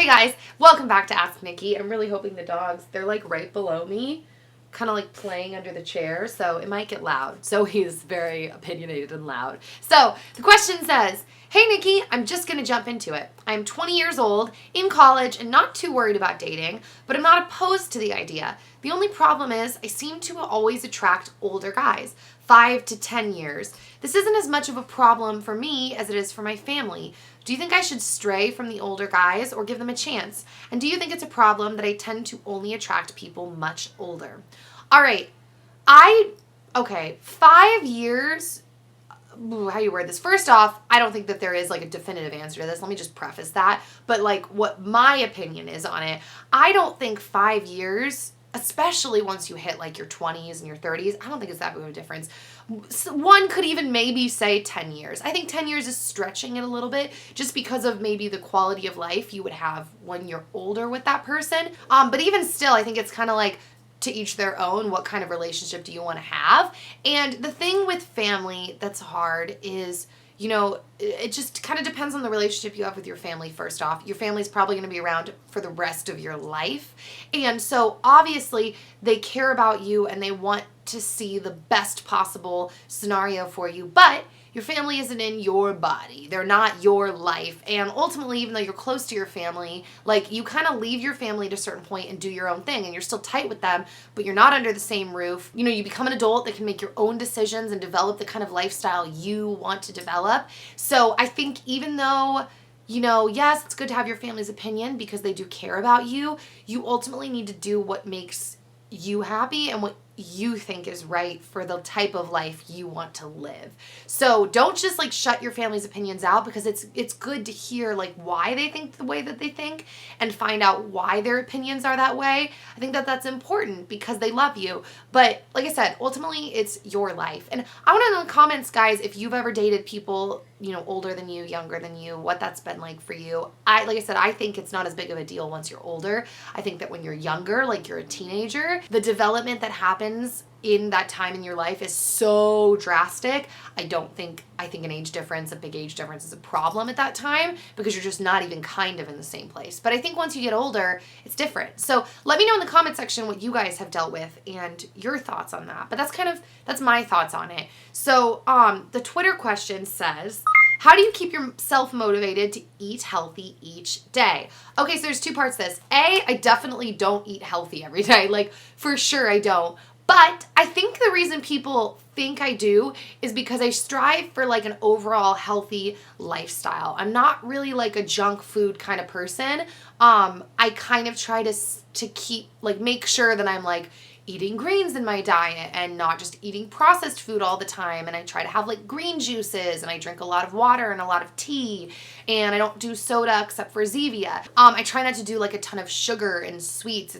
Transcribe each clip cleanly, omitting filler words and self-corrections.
Hey guys, welcome back to Ask Nikki. I'm really hoping the dogs, they're like right below me, kind of like playing under the chair, so it might get loud. So he's very opinionated and loud. So the question says, hey Nikki, I'm just gonna jump into it. I'm 20 years old, in college, and not too worried about dating, but I'm not opposed to the idea. The only problem is I seem to always attract older guys, 5 to 10 years. This isn't as much of a problem for me as it is for my family. Do you think I should stray from the older guys or give them a chance? And do you think it's a problem that I tend to only attract people much older? All right, 5 years, how do you word this? First off, I don't think that there is like a definitive answer to this. Let me just preface that. But like what my opinion is on it, I don't think 5 years, especially once you hit like your 20s and your 30s, I don't think it's that big of a difference. One could even maybe say 10 years. I think 10 years is stretching it a little bit just because of maybe the quality of life you would have when you're older with that person. But even still, I think it's kind of like to each their own. What kind of relationship do you want to have? And the thing with family that's hard is, you know, it just kind of depends on the relationship you have with your family. First off, your family's probably going to be around for the rest of your life. And so obviously they care about you and they want to see the best possible scenario for you. But your family isn't in your body. They're not your life. And ultimately, even though you're close to your family, like you kind of leave your family at a certain point and do your own thing and you're still tight with them, but you're not under the same roof. You know, you become an adult that can make your own decisions and develop the kind of lifestyle you want to develop. So I think even though, you know, yes, it's good to have your family's opinion because they do care about you, you ultimately need to do what makes you happy and what you think is right for the type of life you want to live. So don't just like shut your family's opinions out, because it's good to hear like why they think the way that they think and find out why their opinions are that way. I think that that's important because they love you. But like I said, ultimately it's your life. And I want to know in the comments, guys, if you've ever dated people, you know, older than you, younger than you, what that's been like for you. Like I said, I think it's not as big of a deal once you're older. I think that when you're younger, like you're a teenager, the development that happens in that time in your life is so drastic. I think an age difference, a big age difference is a problem at that time because you're just not even kind of in the same place. But I think once you get older, it's different. So let me know in the comment section what you guys have dealt with and your thoughts on that. But that's my thoughts on it. So the Twitter question says, how do you keep yourself motivated to eat healthy each day? Okay, so there's two parts to this. I definitely don't eat healthy every day. Like, for sure I don't. But I think the reason people think I do is because I strive for like an overall healthy lifestyle. I'm not really like a junk food kind of person. I kind of try to keep, like, make sure that I'm like eating greens in my diet and not just eating processed food all the time. And I try to have like green juices and I drink a lot of water and a lot of tea, and I don't do soda except for Zevia. I try not to do like a ton of sugar and sweets.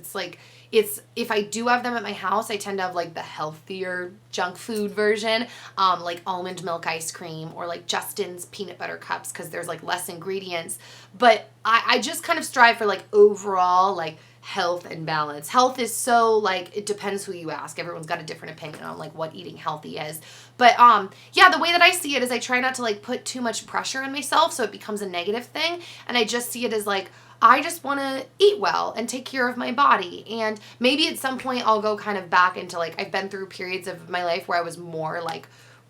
If I do have them at my house, I tend to have like the healthier junk food version, like almond milk ice cream or like Justin's peanut butter cups because there's like less ingredients. But I just kind of strive for like overall like health and balance. Health is so like, it depends who you ask. Everyone's got a different opinion on like what eating healthy is. But yeah, the way that I see it is I try not to like put too much pressure on myself so it becomes a negative thing. And I just see it as like, I just want to eat well and take care of my body. And maybe at some point I'll go kind of back into like, I've been through periods of my life where I was more like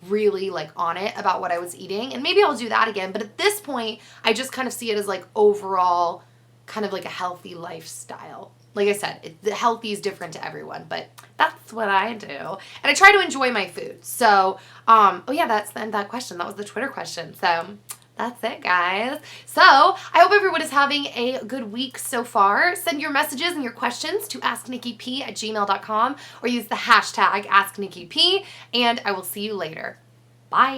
really like on it about what I was eating. And maybe I'll do that again. But at this point, I just kind of see it as like overall kind of like a healthy lifestyle. Like I said, the healthy is different to everyone, but that's what I do. And I try to enjoy my food. So, oh yeah, that's the end of that question. That was the Twitter question. So that's it, guys. So I hope everyone is having a good week so far. Send your messages and your questions to asknikkip@gmail.com or use the hashtag AskNikkiP, and I will see you later. Bye.